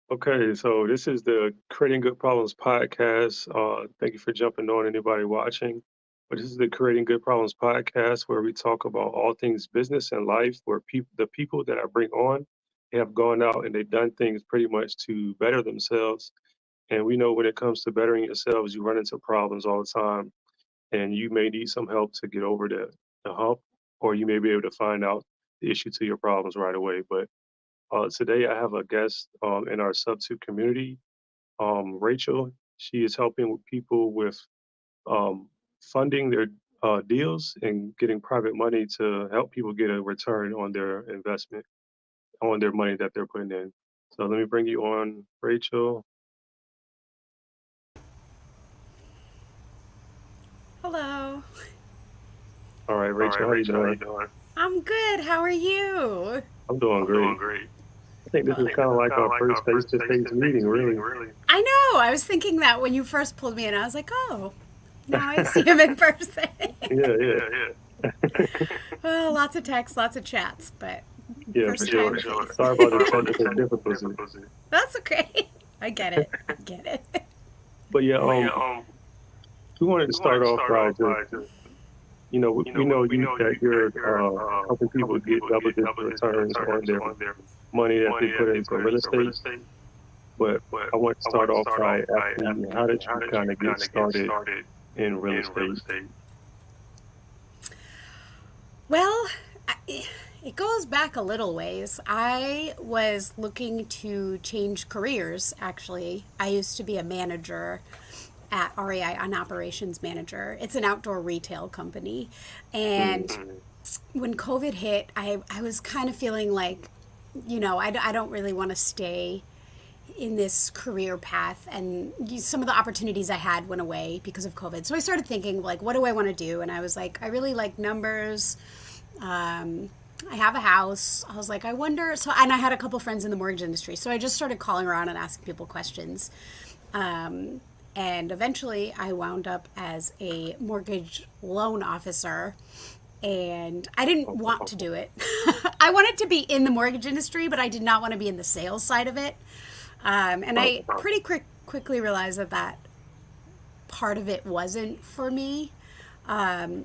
Okay, so this is the Creating Good Problems podcast. Thank you for jumping on, anybody watching. But this is the Creating Good Problems podcast where we talk about all things business and life, where the people that I bring on, they have gone out and they've done things pretty much to better themselves. And we know when it comes to bettering yourselves, you run into problems all the time, and you may need some help to get over the hump, or you may be able to find out the issue to your problems right away. But today I have a guest in our Substitute community, Rachel. She is helping with people with um, funding their deals and getting private money to help people get a return on their investment, on their money that they're putting in. So let me bring you on, Rachel. Hello. All right, All right, Rachel, how you Rachel, how you doing? doing? I'm good. How are you? I'm doing I'm doing great. great. I think this I is think kind this of is like kind of our like first our first face-to-face face-to-face meeting, meeting, really. really. I know. I was thinking that when you first pulled me in, I was like, oh, now I see him in person. Yeah, Yeah, yeah, yeah. Well, lots of texts, lots of chats, but yeah, for first time sure. to face. Sorry about the Sorry about the technical technical difficulties. difficulty. That's okay. I get it. I get it. But yeah, But yeah, we wanted to we wanted start to off start by off just, by just, we know we you know that you you're that you're helping people helping get people get double-digit double-digit returns on returns their on their money that they money put that they into put real into real estate. estate. But But I want to I start want to off start by off by asking you, asking how you, did how you did kind you of get kind of get started started in real in real estate? estate? Well, I, it goes back a little ways. I was looking to change careers, actually. I used to be a manager at REI, an operations manager. It's an outdoor retail company. And Mm, when COVID hit, I was kind of feeling like, I don't really want to stay in this career path, and some of the opportunities I had went away because of COVID. So I started thinking, like, what do I want to do? And I was like, I really like numbers. um, I have a house. I was like, I wonder. So, and I had a couple friends in the mortgage industry. So I just started calling around and asking people questions. Um, and eventually I wound up as a mortgage loan officer. And I didn't want to do it. I wanted to be in the mortgage industry, but I did not want to be in the sales side of it. And I pretty quickly realized that that part of it wasn't for me.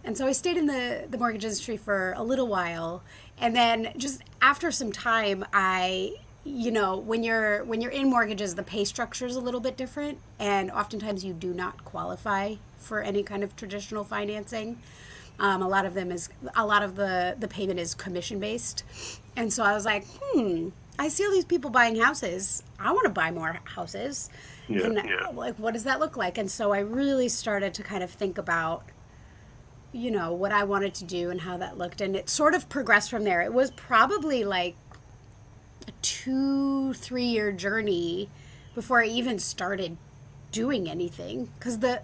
And so I stayed in the mortgage industry for a little while. And then just after some time, when you're in mortgages, the pay structure is a little bit different. And oftentimes you do not qualify for any kind of traditional financing. A lot of the payment is commission based. And so I was like, I see all these people buying houses. I want to buy more houses. yeah. And like, what does that look like? And so I really started to kind of think about, what I wanted to do and how that looked. And it sort of progressed from there. It was probably like a 2-3 year journey before I even started doing anything. Because the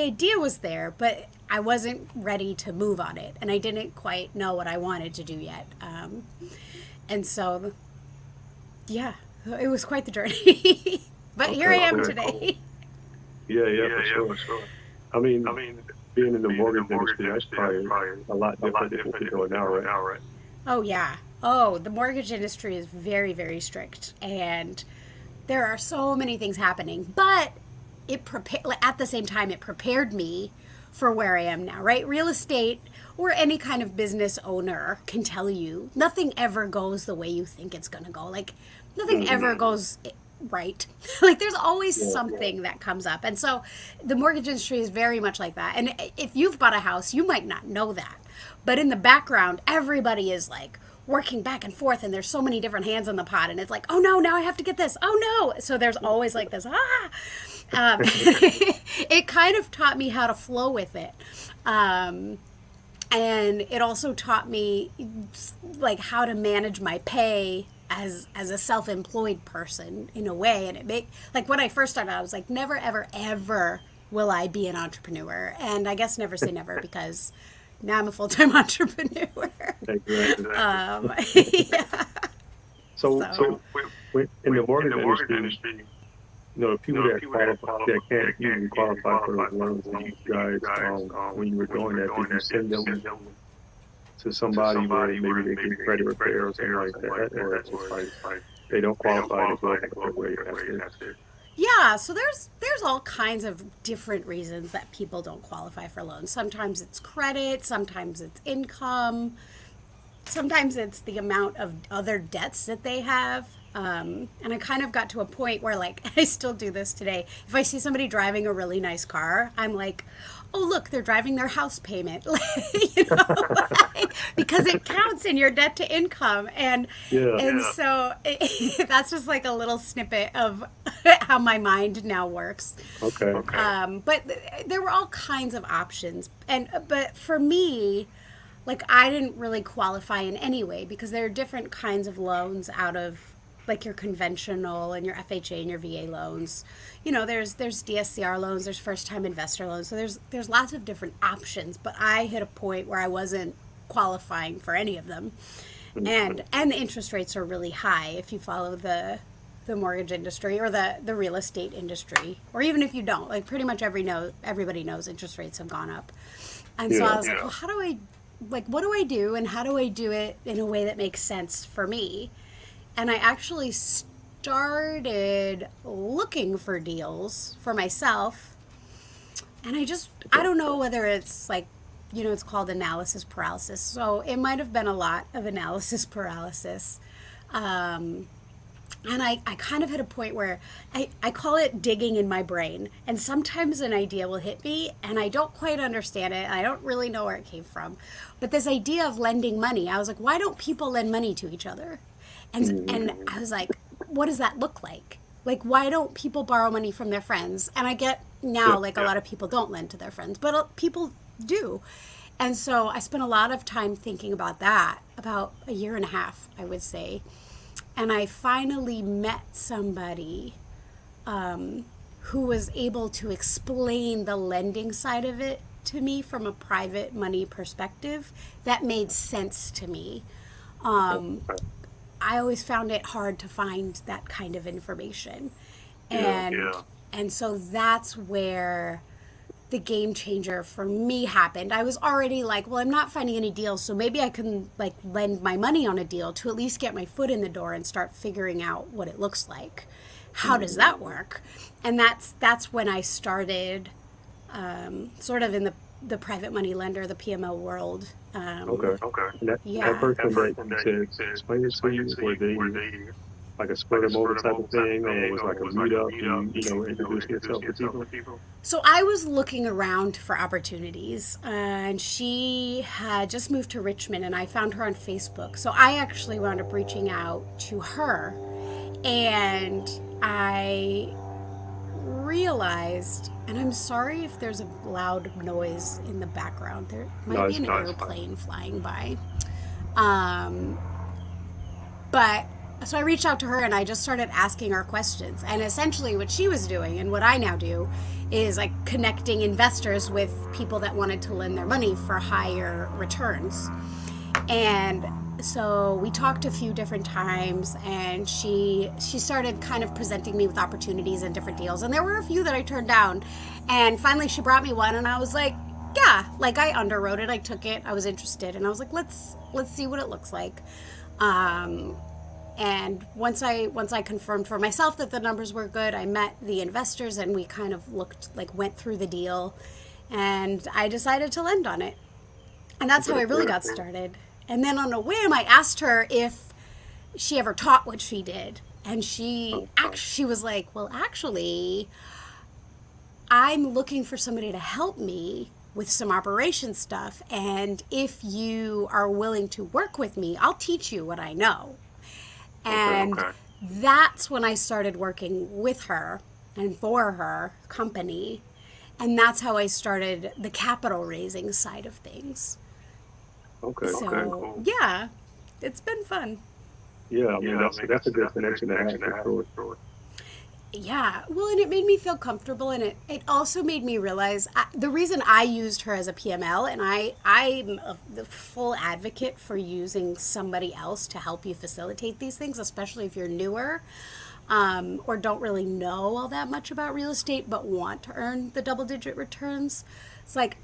idea was there, but I wasn't ready to move on it. And I didn't quite know what I wanted to do yet. And so, yeah, it was quite the journey. But here I Okay, am cool. today. Yeah, yeah, Yeah, for yeah, sure. for sure. I I mean, mean, being in the being in the mortgage mortgage industry, that's industry, that's probably probably a lot a different lot than what different you're than what doing you're now, doing right? now, right? Oh, yeah. Oh, the mortgage industry is very, very strict. And there are so many things happening. But at the same time, it prepared me for where I am now, right? Real estate or any kind of business owner can tell you nothing ever goes the way you think it's going to go. Like, nothing Hmm. ever goes right. Like, there's always Yeah, something that comes up. And so the mortgage industry is very much like that. And if you've bought a house, you might not know that. But in the background, everybody is like working back and forth, and there's so many different hands on the pot, and it's like, oh no, now I have to get this, oh no. So there's always like this it kind of taught me how to flow with it. um, and it also taught me like how to manage my pay as a self-employed person in a way. And it made, like, when I first started, I was like, never ever ever will I be an entrepreneur. And I guess never say never, because now I'm a full-time entrepreneur. exactly. Yeah. So, So in the in mortgage the mortgage industry, industry, the people the that people that qualify, that qualify, can't that can't usually usually qualify for qualify those for loans, those did you loans, did you guys, guys, when you were when you doing were that, did doing you that, did send you them send them to somebody where maybe they get credit repair or something like that, or it's just like they don't qualify to go like that way. That's it. Yeah, so there's all kinds of different reasons that people don't qualify for loans. Sometimes it's credit, sometimes it's income, sometimes it's the amount of other debts that they have. And I kind of got to a point where, like, I still do this today. If I see somebody driving a really nice car, I'm like, oh, look, they're driving their house payment, because it counts in your debt to income. So that's just like a little snippet of how my mind now works. Okay. But there were all kinds of options. But for me, like, I didn't really qualify in any way because there are different kinds of loans out of like your conventional and your FHA and your VA loans. There's DSCR loans, there's first time investor loans. So there's lots of different options, but I hit a point where I wasn't qualifying for any of them. And the interest rates are really high if you follow the mortgage industry or the real estate industry, or even if you don't. Like, pretty much everybody knows interest rates have gone up. And so I was like, well, what do I do, and how do I do it in a way that makes sense for me? And I actually started looking for deals for myself. And I don't know whether it's like, it's called analysis paralysis. So it might have been a lot of analysis paralysis. And I kind of hit a point where I call it digging in my brain. And sometimes an idea will hit me and I don't quite understand it. I don't really know where it came from. But this idea of lending money, I was like, why don't people lend money to each other? And I was like, what does that look like? Like, why don't people borrow money from their friends? And I get now, a lot of people don't lend to their friends, but people do. And so I spent a lot of time thinking about that, about a year and a half, I would say. And I finally met somebody who was able to explain the lending side of it to me from a private money perspective that made sense to me. I always found it hard to find that kind of information. And so that's where the game changer for me happened. I was already like, well, I'm not finding any deals, so maybe I can like lend my money on a deal to at least get my foot in the door and start figuring out what it looks like. How does that work? And that's when I started sort of in the private money lender, the PML world. Okay. And that person that you said explain it to you, were they like a spread them over type of thing, or it was like a meetup and introduce yourself to people? So I was looking around for opportunities, and she had just moved to Richmond, and I found her on Facebook. So I actually wound up reaching out to her, and I realized, and I'm sorry if there's a loud noise in the background. There might be an airplane flying by. But so I reached out to her and I just started asking her questions. And essentially what she was doing and what I now do is like connecting investors with people that wanted to lend their money for higher returns. And so we talked a few different times, and she started kind of presenting me with opportunities and different deals. And there were a few that I turned down. And finally she brought me one, and I was like, yeah, like I underwrote it, I took it, I was interested, and I was like, let's see what it looks like. And once I confirmed for myself that the numbers were good, I met the investors and we kind of went through the deal, and I decided to lend on it. And that's how I really got started. And then on a whim, I asked her if she ever taught what she did. And she was like, well, actually, I'm looking for somebody to help me with some operation stuff. And if you are willing to work with me, I'll teach you what I know. And that's when I started working with her and for her company. And that's how I started the capital raising side of things. Yeah, it's been fun. Yeah, I mean, that's a good connection to have for sure. Yeah, well, and it made me feel comfortable, and it also made me realize the reason I used her as a PML, and I'm the full advocate for using somebody else to help you facilitate these things, especially if you're newer or don't really know all that much about real estate but want to earn the double-digit returns. It's like,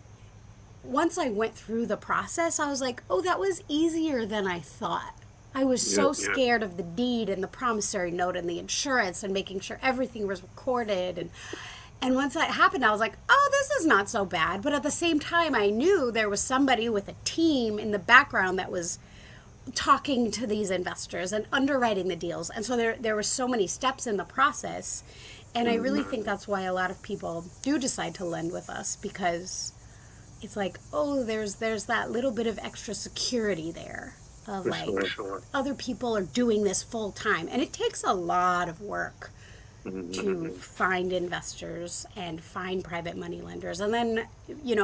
once I went through the process, I was like, oh, that was easier than I thought. I was Yeah. so scared of the deed and the promissory note and the insurance and making sure everything was recorded. And once that happened, I was like, oh, this is not so bad. But at the same time, I knew there was somebody with a team in the background that was talking to these investors and underwriting the deals. And so there were so many steps in the process. And I really think that's why a lot of people do decide to lend with us, because it's like, oh, there's that little bit of extra security there of For like sure. other people are doing this full time. And it takes a lot of work to find investors and find private money lenders, and then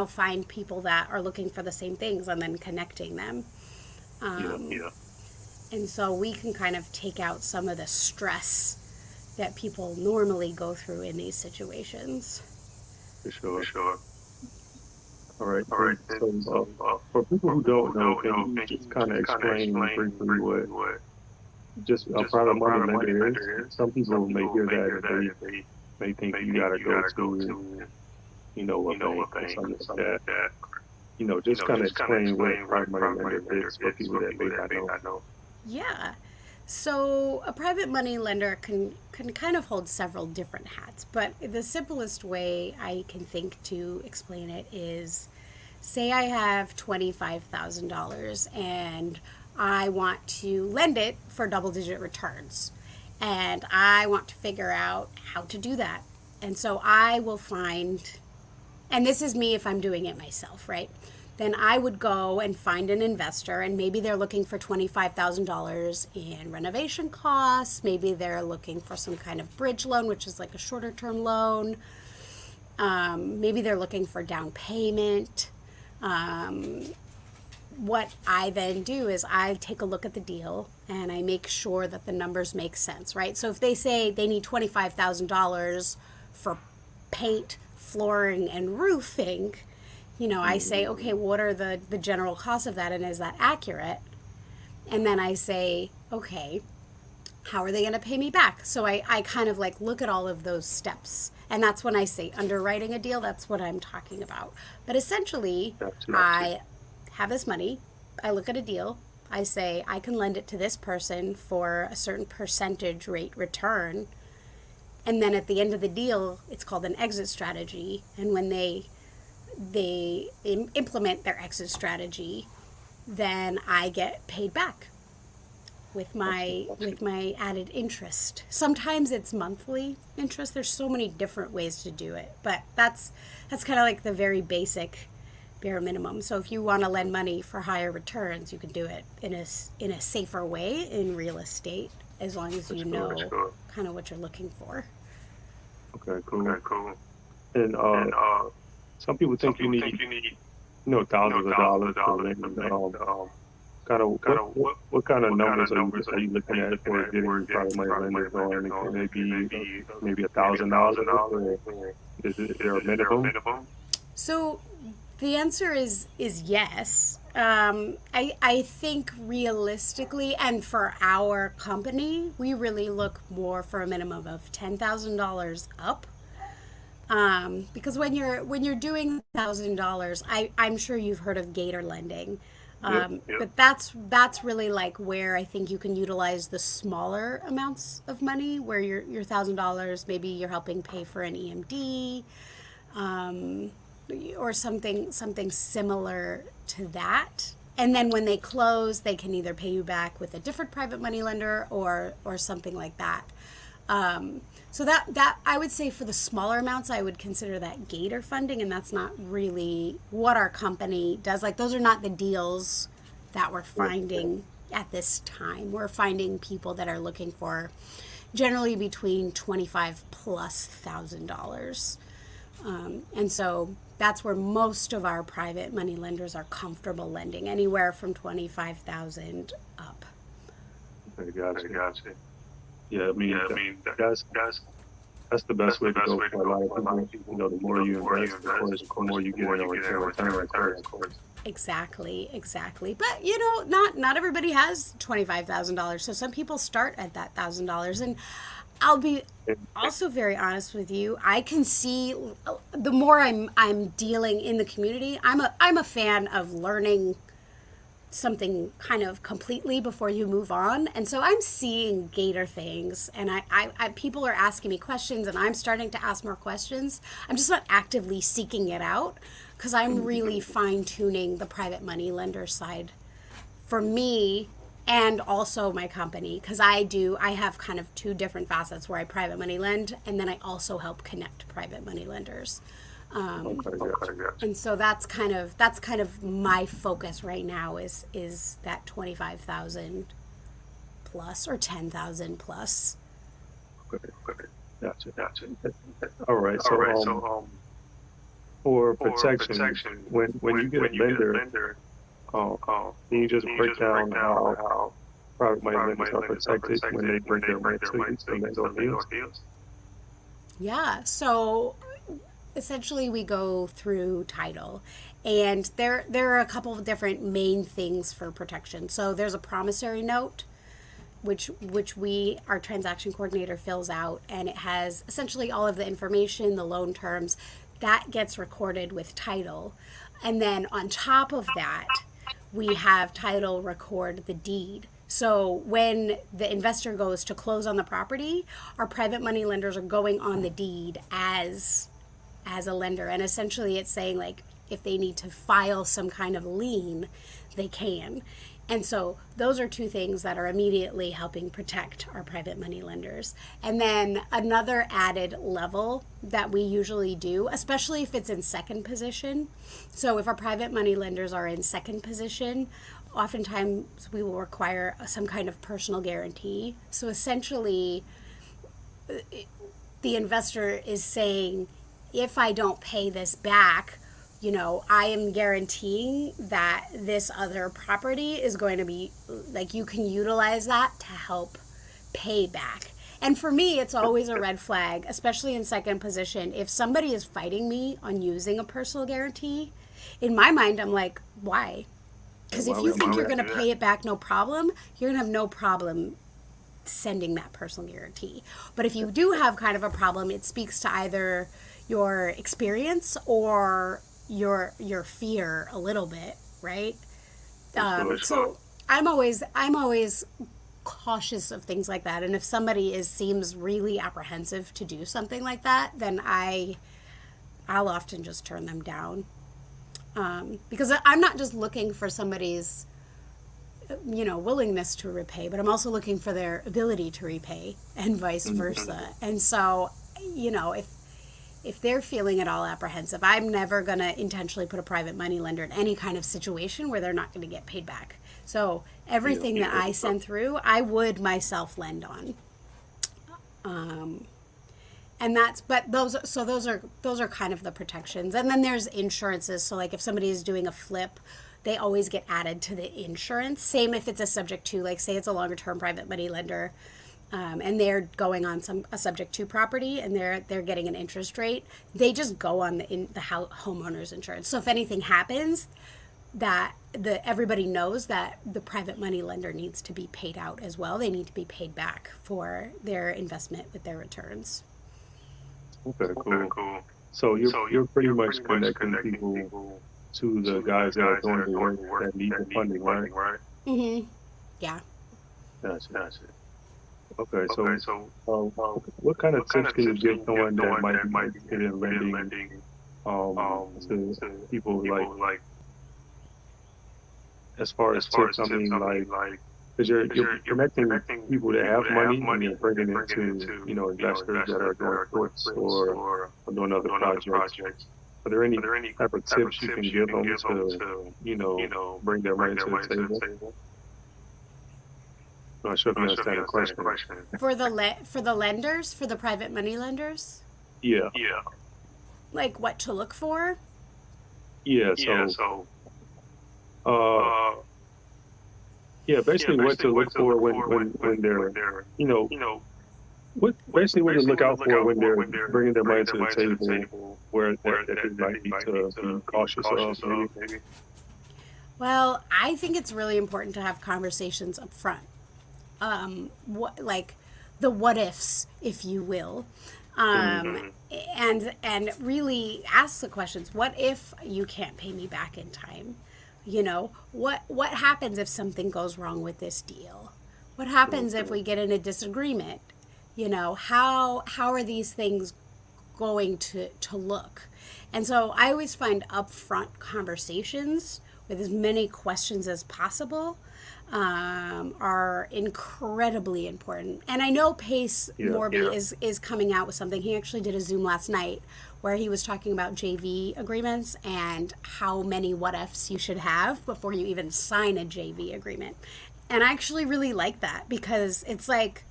find people that are looking for the same things and then connecting them. Yeah. And so we can kind of take out some of the stress that people normally go through in these situations. For sure. All right. All right. And so, for people who don't know, can you just kind of explain briefly what just a private money lender is? Some people may hear that and they may think you got to go to, a bank or something like that. Just kind of explain what a private money lender is for people that may not know. Yeah. So a private money lender can kind of hold several different hats, but the simplest way I can think to explain it is, say I have $25,000 and I want to lend it for double-digit returns, and I want to figure out how to do that. And so I will find, and this is me if I'm doing it myself, right? Then I would go and find an investor, and maybe they're looking for $25,000 in renovation costs. Maybe they're looking for some kind of bridge loan, which is like a shorter term loan. Maybe they're looking for down payment. What I then do is I take a look at the deal and I make sure that the numbers make sense, right? So if they say they need $25,000 for paint, flooring, and roofing, I say, okay, what are the general costs of that, and is that accurate? And then I say, okay, how are they going to pay me back? So I kind of like look at all of those steps. And that's when I say underwriting a deal, that's what I'm talking about. But essentially, I have this money, I look at a deal, I say I can lend it to this person for a certain percentage rate return. And then at the end of the deal, it's called an exit strategy. And when they implement their exit strategy, then I get paid back with my added interest. Sometimes it's monthly interest. There's so many different ways to do it, but that's kind of like the very basic bare minimum. So if you want to lend money for higher returns, you can do it in a safer way in real estate, as long as you know kind of what you're looking for. Okay, cool. And some people think you need, thousands of dollars to lend. What kind of numbers are you looking at for getting private money lenders on? Maybe $1,000, or is there a minimum? So the answer is yes. I think realistically, and for our company, we really look more for a minimum of $10,000 up. Because when you're doing $1,000, I'm sure you've heard of gator lending. Yep. But that's really like where I think you can utilize the smaller amounts of money, where your $1,000, maybe you're helping pay for an EMD, or something similar to that. And then when they close, they can either pay you back with a different private money lender or something like that. So that I would say for the smaller amounts, I would consider that gator funding, and that's not really what our company does. Like, those are not the deals that we're finding at this time. We're finding people that are looking for generally between $25,000+. And so that's where most of our private money lenders are comfortable lending, anywhere from $25,000 up. Okay, gotcha. Yeah, I mean, that's the best way to go for a lot of people. The more you invest, of course, the more you get in return, of course. Exactly, exactly. But you know, not everybody has $25,000. So some people start at that $1,000, and I'll be And also very honest with you. I can see the more I'm dealing in the community. I'm a fan of learning something kind of completely before you move on. And so I'm seeing gator things, and people are asking me questions, and I'm starting to ask more questions. I'm just not actively seeking it out because I'm really fine tuning the private money lender side for me and also my company, because I have kind of two different facets where I private money lend, and then I also help connect private money lenders. okay, gotcha. And so that's kind of my focus right now is that 25,000 plus or 10,000 plus. Okay, gotcha. All right. So for protection, when you get a lender, can you just break down how private money lenders are protected when they bring their money to you to lend on deals? Yeah. So essentially we go through title, and there are a couple of different main things for protection. So there's a promissory note, which our transaction coordinator fills out, and it has essentially all of the information, the loan terms, that gets recorded with title. And then on top of that, we have title record the deed. So when the investor goes to close on the property, our private money lenders are going on the deed as a lender, and essentially it's saying, like, if they need to file some kind of lien, they can. And so those are two things that are immediately helping protect our private money lenders. And then another added level that we usually do, especially if it's in second position. So if our private money lenders are in second position, oftentimes we will require some kind of personal guarantee. So essentially, the investor is saying, if I don't pay this back, I am guaranteeing that this other property is going to be, like, you can utilize that to help pay back. And for me, it's always a red flag, especially in second position. If somebody is fighting me on using a personal guarantee, in my mind, I'm like, why? Because if you think you're going to pay it back, no problem, you're going to have no problem sending that personal guarantee. But if you do have kind of a problem, it speaks to either your experience or your fear a little bit, right? So I'm always cautious of things like that. And if somebody seems really apprehensive to do something like that, then I'll often just turn them down, because I'm not just looking for somebody's willingness to repay, but I'm also looking for their ability to repay, and vice versa. And so, if they're feeling at all apprehensive, I'm never going to intentionally put a private money lender in any kind of situation where they're not going to get paid back. So everything that I send through, I would myself lend on. And those are kind of the protections. And then there's insurances. So like if somebody is doing a flip, they always get added to the insurance. Same if it's a subject to, like, say it's a longer term private money lender, and they're going on a subject to property, and they're getting an interest rate. They just go on the homeowner's insurance. So if anything happens, that everybody knows that the private money lender needs to be paid out as well. They need to be paid back for their investment with their returns. Okay, cool. So you're pretty much connecting people to the guys that are doing the work that need the funding, right? Mm-hmm. Yeah. Gotcha. Okay, so what kind of tips can you give someone that might be interested in lending to people, like, as far as tips? I mean, like, because you're connecting people that have money and you're bringing it to investors that are doing flips or doing other projects. Are there any type of tips you can give them to bring their money to the table? I'm not sure if you understand the question. For the lenders, for the private money lenders, Yeah. like what to look for. Yeah. So, basically what to look for when they're, basically what to look out for when they're bringing their money to the table, where that they might need to be cautious of, maybe. Well, I think it's really important to have conversations up front. What like the what ifs, if you will, um, Hmm. and really ask the questions. What if you can't pay me back in time? What happens if something goes wrong with this deal? What happens if we get in a disagreement? How are these things going to look? And so I always find upfront conversations with as many questions as possible are incredibly important. And I know Pace Yeah. Morby is coming out with something. He actually did a Zoom last night where he was talking about JV agreements and how many what ifs you should have before you even sign a JV agreement. And I actually really like that because it's like,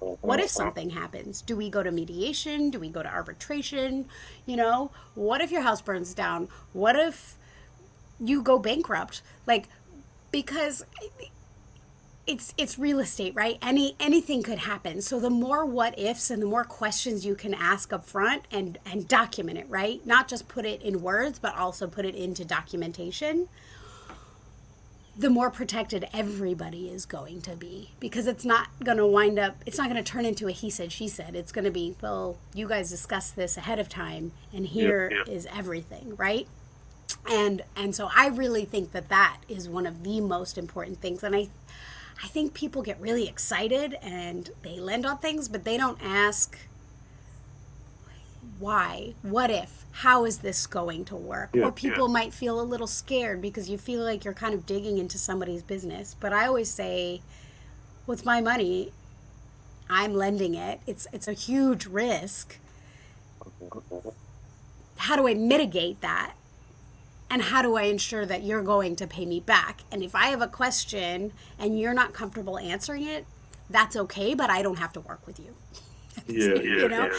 what if something happens? Do we go to mediation? Do we go to arbitration? What if your house burns down? What if you go bankrupt? Like, because it's real estate, right? Anything could happen. So the more what ifs and the more questions you can ask up front and document it, right? Not just put it in words, but also put it into documentation, the more protected everybody is going to be, because it's not going to it's not going to turn into a he said, she said. It's going to be, well, you guys discussed this ahead of time and Yep. here is everything, right? And so I really think that is one of the most important things. And I think people get really excited and they lend on things, but they don't ask why, what if, how is this going to work? Yeah. Or people might feel a little scared because you feel like you're kind of digging into somebody's business. But I always say, well, it's my money. I'm lending it. It's a huge risk. How do I mitigate that? And how do I ensure that you're going to pay me back? And if I have a question and you're not comfortable answering it, that's okay, but I don't have to work with you. Yeah. you know?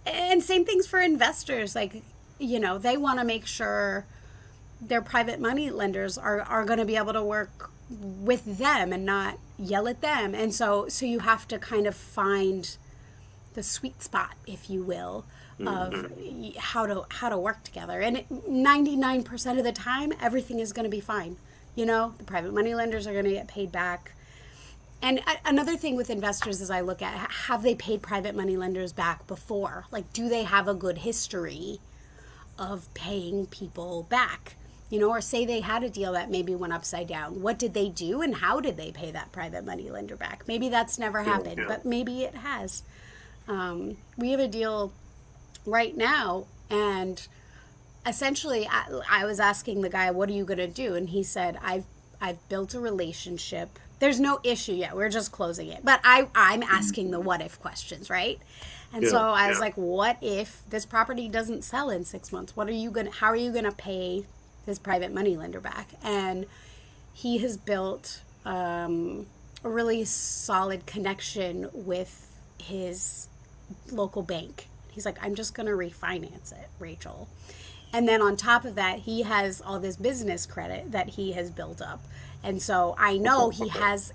And same things for investors. Like, they want to make sure their private money lenders are going to be able to work with them and not yell at them. And so you have to kind of find the sweet spot, if you will, of how to work together. And 99% of the time, everything is going to be fine. The private money lenders are going to get paid back. And another thing with investors is I look at, have they paid private money lenders back before? Like, do they have a good history of paying people back? Or say they had a deal that maybe went upside down. What did they do and how did they pay that private money lender back? Maybe that's never happened, but maybe it has. We have a deal right now, and essentially I was asking the guy, what are you going to do? And he said, I've built a relationship. There's no issue yet. We're just closing it. But I'm asking the what if questions, right? And so I was like, what if this property doesn't sell in 6 months? How are you going to pay this private money lender back? And he has built a really solid connection with his local bank. He's like, I'm just going to refinance it, Rachel. And then on top of that, he has all this business credit that he has built up. And so I know he has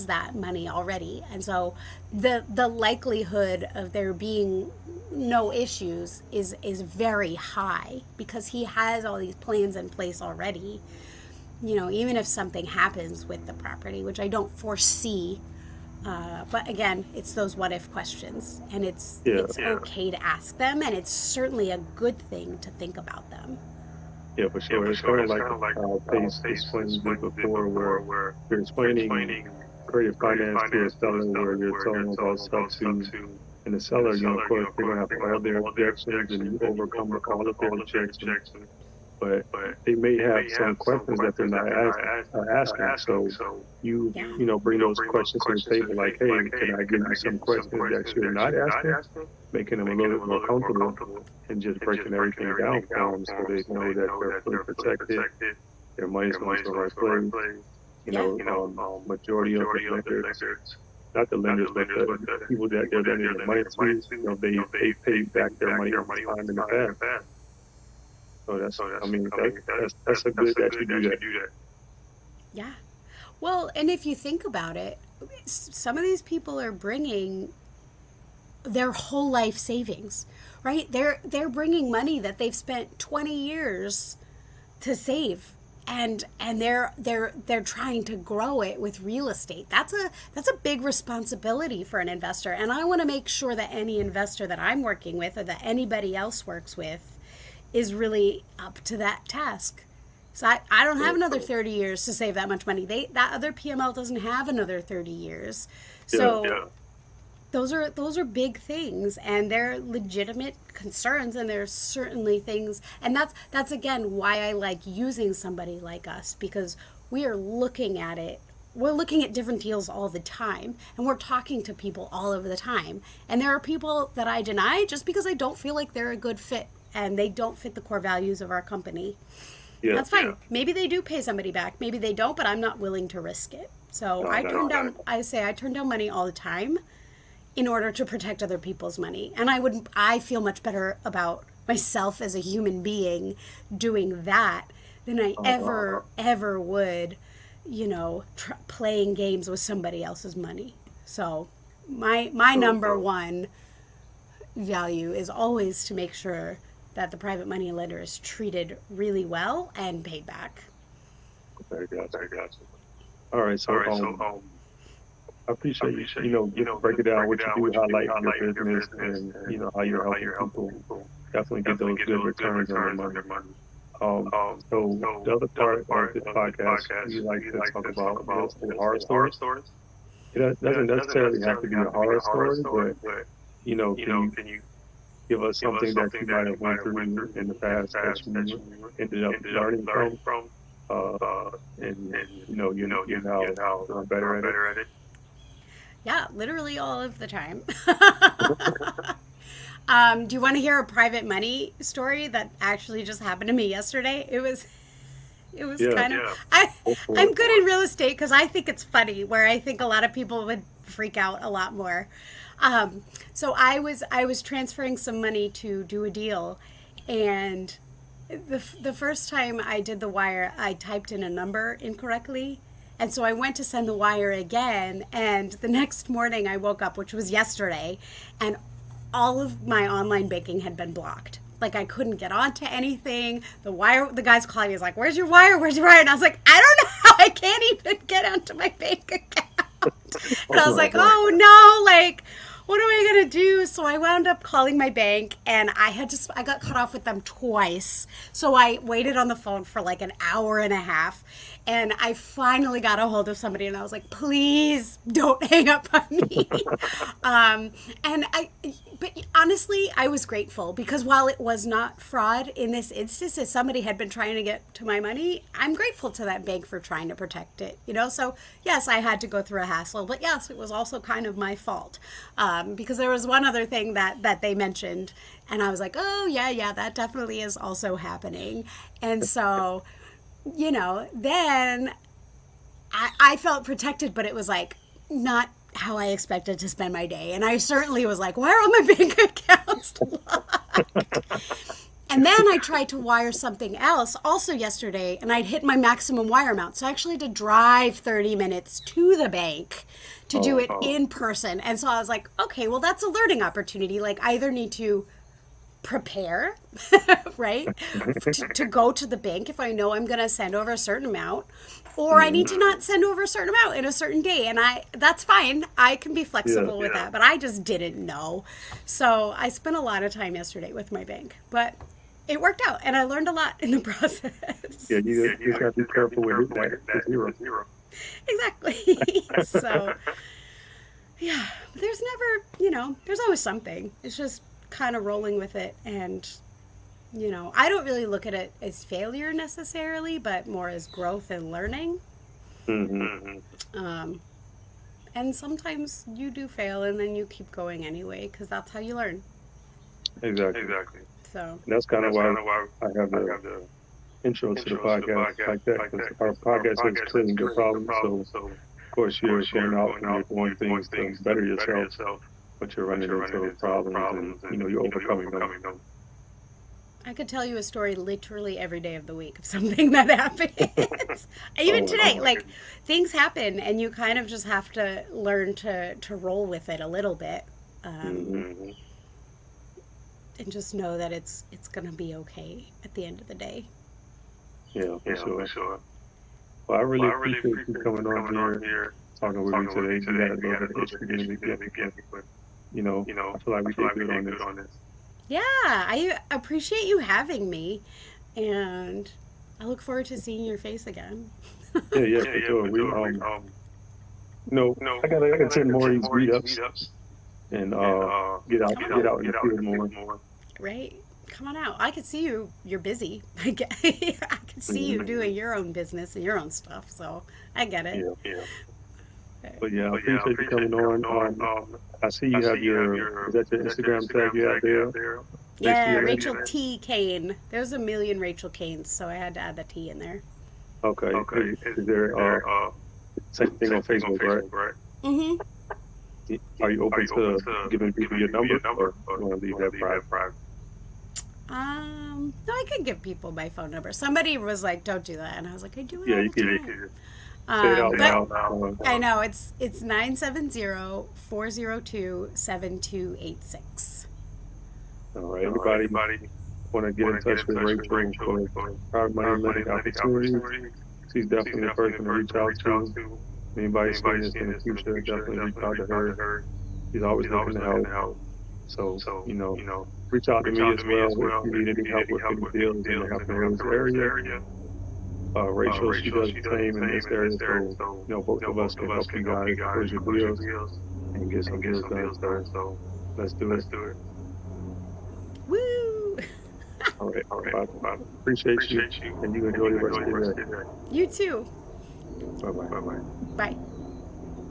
that money already. And so the likelihood of there being no issues is very high because he has all these plans in place already. Even if something happens with the property, which I don't foresee. But again, it's those what if questions, and it's okay to ask them, and it's certainly a good thing to think about them. Yeah, for sure. It's kind of like Pace explained it before, where you're explaining creative finance to a seller, where you're telling them about stuff to, and the seller, of course, they're gonna have all their objections, and you overcome all of their objections. But they may have some questions that they're not asking. So bring those questions to the table, like, hey, can I give you some questions that you're not asking, making them a little bit more comfortable, and just breaking everything down for them so they know that they're fully protected, their money's going to the right place. Majority of the lenders, not the lenders, but the people that they're lending their money to, they paid back their money on time in the past. So that's a good that you do that. Yeah. Well, and if you think about it, some of these people are bringing their whole life savings, right? They're bringing money that they've spent 20 years to save, and they're trying to grow it with real estate. That's a big responsibility for an investor, and I want to make sure that any investor that I'm working with or that anybody else works with is really up to that task. So I don't have another 30 years to save that much money. That other PML doesn't have another 30 years. Yeah. So those are big things, and they're legitimate concerns, and there's certainly things, and that's again why I like using somebody like us, because we are looking at it. We're looking at different deals all the time, and we're talking to people all over the time. And there are people that I deny just because I don't feel like they're a good fit and they don't fit the core values of our company. Yeah. That's fine. Maybe they do pay somebody back. Maybe they don't, but I'm not willing to risk it. So No, I no, turn no. down. I say I turn down money all the time in order to protect other people's money. And I feel much better about myself as a human being doing that than I ever would, playing games with somebody else's money. So my number one value is always to make sure that the private money lender is treated really well and paid back. Very good. All right. So, I appreciate break it down what you do, highlight your business, and how you're helping people definitely get those good returns on their money. So the other part of this podcast, we like to talk about real estate horror stories. It doesn't necessarily have to be a horror story, but can you give us something that you might have went through in the past that you ended up learning from, and you're now doing better at it? Yeah, literally all of the time. Do you want to hear a private money story that actually just happened to me yesterday? It was Yeah. kind of I'm good in real estate because I think it's funny, where I think a lot of people would freak out a lot more. So I was transferring some money to do a deal, and the first time I did the wire, I typed in a number incorrectly. And so I went to send the wire again, and the next morning I woke up, which was yesterday, and all of my online banking had been blocked. Like, I couldn't get onto anything. The guy's calling me. He's like, "Where's your wire? Where's your wire?" And I was like, "I don't know. I can't even get onto my bank account." And I was like, "Oh no, like, what am I gonna do?" So I wound up calling my bank, and I got cut off with them twice. So I waited on the phone for like an hour and a half, and I finally got a hold of somebody, and I was like, "Please don't hang up on me." But honestly, I was grateful, because while it was not fraud in this instance, if somebody had been trying to get to my money, I'm grateful to that bank for trying to protect it. So yes, I had to go through a hassle, but yes, it was also kind of my fault, because there was one other thing that they mentioned, and I was like, "Oh yeah, that definitely is also happening." And so, then I felt protected, but it was like not how I expected to spend my day. And I certainly was like, "Why are all my bank accounts locked?" And then I tried to wire something else also yesterday, and I'd hit my maximum wire amount. So I actually had to drive 30 minutes to the bank to do it in person. And so I was like, okay, well, that's a learning opportunity. Like, I either need to prepare, right, to go to the bank if I know I'm going to send over a certain amount, or I need to not send over a certain amount in a certain day. And that's fine. I can be flexible with that, but I just didn't know. So I spent a lot of time yesterday with my bank, but it worked out, and I learned a lot in the process. Yeah, you just have to be careful with that zero. Exactly. So, yeah, but there's never, there's always something. It's just kind of rolling with it. And, I don't really look at it as failure necessarily, but more as growth and learning. Mm-hmm. And sometimes you do fail, and then you keep going anyway, because that's how you learn. Exactly. So, And that's kind of why I have the intro to the podcast like that, because our podcast is creating good problems. So, of course, you're going out and you're doing things to better yourself, but you're running into those problems, and you're overcoming them. I could tell you a story literally every day of the week of something that happens. Even today, like, things happen, and you kind of just have to learn to roll with it a little bit. And just know that it's going to be okay at the end of the day. Yeah, for For sure. sure. Well, I Well, really I really appreciate you appreciate you coming on coming on here, here, talking with me talking with me today. You got today. a You little got a bit of little bit history of in the history in the beginning, but beginning, but I feel like I we feel did like we good did on good this. on this. Yeah, I appreciate you having me, and I look forward to seeing your face again. Yeah, yeah, Yeah, for yeah, sure. for sure. We I gotta I gotta attend more of attend these more of these meetups meetups and and Come on get out. out in the get out in field the more. field more. Right? Come on out. I could see you. You're busy. I could see Hmm. you doing your own business and your own stuff. So I get it. Yeah, Yeah. Okay. but yeah, I But yeah, I appreciate you appreciate coming you coming on. on. I see I you see have you have your your is that your is that your Instagram tag Instagram you have tag you there have there next to Yeah, your next to name? your Rachel name? T. Kane. There's a million Rachel Kanes, so I had to add the T in there. Okay. Okay. Is there Is there same thing on same thing on Facebook, right? Facebook, right? Mm-hmm. Are you Are open you open to to giving people giving your people your number, number, or or you want to you leave want that to leave private? that private? No, I could give people my phone number. Somebody was like, "Don't do that," and I was like, "I do it Yeah, all you the can You time." say it out say it But out loud. loud. I know it's 970-402-7286. All right. All right. Anybody Anybody want to get in want to get touch in with touch with Rachel Rachel for for our money our money lending lending opportunities? opportunities? She's She's definitely the definitely person the to reach person to out reach out to. to. Anybody seeing Anybody this in seeing the this in the future, future, definitely reach definitely out to reach out her. to her. She's always She's looking always to looking help. to help. So, So, reach out to reach me out as to me well as if well you if need you any need help any with help any with any deals in the deals in the Hampton Roads Hampton Roads area. area. Rachel, she Rachel, does she the does same the in same this in area. this area. So, So, both of us both can of us help can you help you guys guys close your close your deals deals and get some and get deals some done. deals done. So, So, let's do it. let's do it. Woo! All right. All right. I I appreciate you, appreciate you, and you and enjoy you the rest enjoy of the your rest day. of your day. You too. Bye bye. Bye bye. Bye.